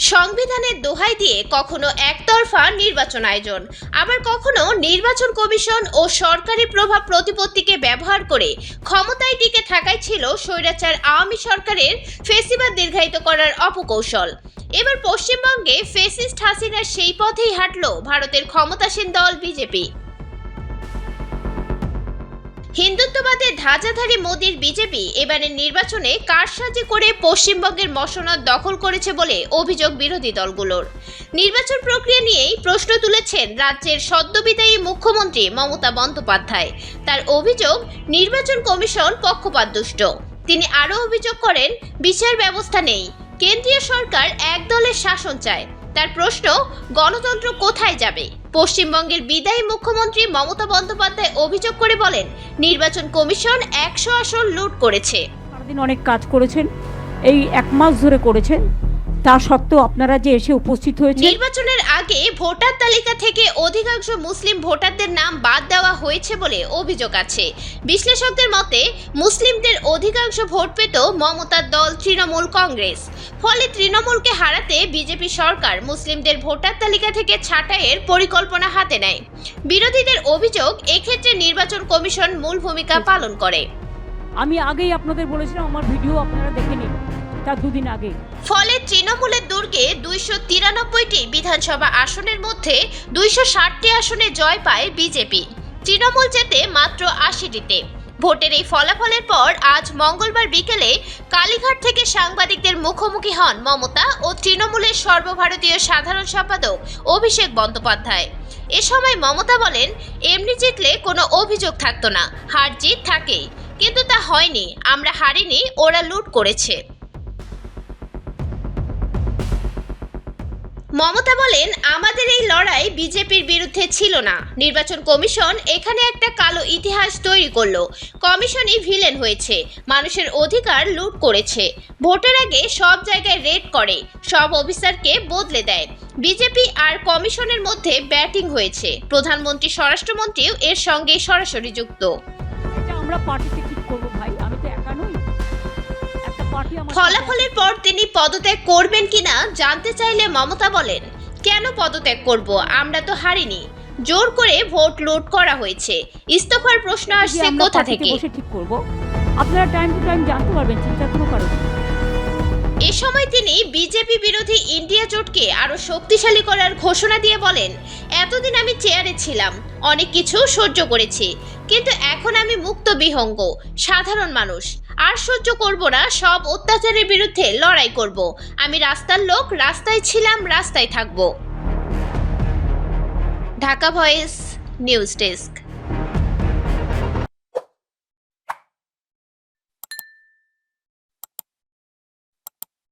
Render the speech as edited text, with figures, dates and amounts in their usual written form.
সংবিধানের দোহাই দিয়ে কখনো একতরফা নির্বাচন আয়োজন, আবার কখনো নির্বাচন কমিশন ও সরকারি প্রভাব প্রতিপত্তিকে ব্যবহার করে ক্ষমতায় টিকে থাকাই ছিল স্বৈরাচার আওয়ামী সরকারের ফেসিবাদ দীর্ঘায়িত করার অপকৌশল। এবার পশ্চিমবঙ্গে ফেসিস্ট হাসিনার সেই পথেই হাঁটল ভারতের ক্ষমতাসীন দল বিজেপি। হিন্দুত্ববাদের ধাঁজাধারী মোদির বিজেপি এবারের নির্বাচনে কারসাজি করে পশ্চিমবঙ্গের মসনদ দখল করেছে বলে অভিযোগ বিরোধী দলগুলোর। নির্বাচন প্রক্রিয়া নিয়েই প্রশ্ন তুলেছেন রাজ্যের সদ্যবিদায়ী মুখ্যমন্ত্রী মমতা বন্দ্যোপাধ্যায়। তার অভিযোগ, নির্বাচন কমিশন পক্ষপাতদুষ্ট। তিনি আরও অভিযোগ করেন, বিচার ব্যবস্থা নেই, কেন্দ্রীয় সরকার এক দলের শাসন চায়। তার প্রশ্ন, গণতন্ত্র কোথায় যাবে? পশ্চিমবঙ্গের বিদায়ী মুখ্যমন্ত্রী মমতা বন্দ্যোপাধ্যায় অভিযোগ করে বলেন, নির্বাচন কমিশন 100 আসন লুট করেছে। সারাদিন অনেক কাজ করেছেন, এই 1 মাস ধরে করেছেন, তা সত্ত্বেও আপনারা যে এসে উপস্থিত হয়েছে। নির্বাচনের আগে ভোটার তালিকা থেকে অধিকাংশ মুসলিম ভোটারদের নাম বাদ দেওয়া হয়েছে বলে অভিযোগ আছে। বিশ্লেষকদের মতে, মুসলিমদের অধিকাংশ ভোট পেত মমতার দল তৃণমূল কংগ্রেস। ফলে তৃণমূলকে হারাতে বিজেপি সরকার মুসলিমদের ভোটার তালিকা থেকে ছাঁটাইয়ের পরিকল্পনা হাতে নেয়। বিরোধীদের অভিযোগ, এক্ষেত্রে নির্বাচন কমিশন মূল ভূমিকা পালন করে। আমি আগেই আপনাদের বলেছিলাম, আমার ভিডিও আপনারা দেখে নিন, তার 2 দিন আগে। ফলে তৃণমূলের দুর্গে 293টি বিধানসভা আসনের মধ্যে 260টি আসনে জয় পায় বিজেপি। তৃণমূল জেতে মাত্র 80টিতে। ভোটের এই ফলাফলের পর আজ মঙ্গলবার বিকেলে কালীঘাট থেকে সাংবাদিকদের মুখোমুখি হন মমতা ও তৃণমূলের সর্বভারতীয় সাধারণ সম্পাদক অভিষেক বন্দ্যোপাধ্যায়। এ সময় মমতা বলেন, এমনি জিতলে কোনো অভিযোগ থাকতো না, হার জিত থাকেই, কিন্তু তা হয়নি। আমরা হারিনি, ওরা লুট করেছে। মমতা বলেন, আমাদের এই লড়াই বিজেপির বিরুদ্ধে ছিল না। নির্বাচন কমিশন এখানে একটা কালো ইতিহাস তৈরি করলো। কমিশনই ভিলেন হয়েছে, মানুষের অধিকার লুট করেছে। ভোটের আগে সব জায়গায় রেড করে, সব অফিসারকে বদলে দেয়। বিজেপি আর কমিশনের মধ্যে ব্যাটিং হয়েছে। প্রধানমন্ত্রী, স্বরাষ্ট্রমন্ত্রীও এর সঙ্গে সরাসরি যুক্ত। এটা আমরা পার্টিতে ঠিক করব ভাই, আমি তো একা নই। ফলাফলের পর তিনি পদত্যাগ করবেন কিনা জানতে চাইলে মমতা বলেন, কেন পদত্যাগ করব? আমরা তো হারিনি, জোর করে ভোট লুট করা হয়েছে। ইস্তফার প্রশ্ন আসছে কোথা থেকে? ঠিক করব, আপনারা টাইম টু টাইম জানতে পারবেন, চিন্তা কোনো কারণ নেই। এ সময় তিনি বিজেপি বিরোধী ইন্ডিয়া জোটকে আরো শক্তিশালী করার ঘোষণা দিয়ে বলেন, এতদিন আমি চেয়ারে ছিলাম, অনেক কিছু সহ্য করেছি, কিন্তু এখন আমি মুক্ত বিহঙ্গ সাধারণ মানুষ। আর সহ্য করব না, সব অত্যাচারের বিরুদ্ধে লড়াই করব। আমি রাস্তার লোক, রাস্তায় ছিলাম, রাস্তায় থাকব। Dhaka voice news desk.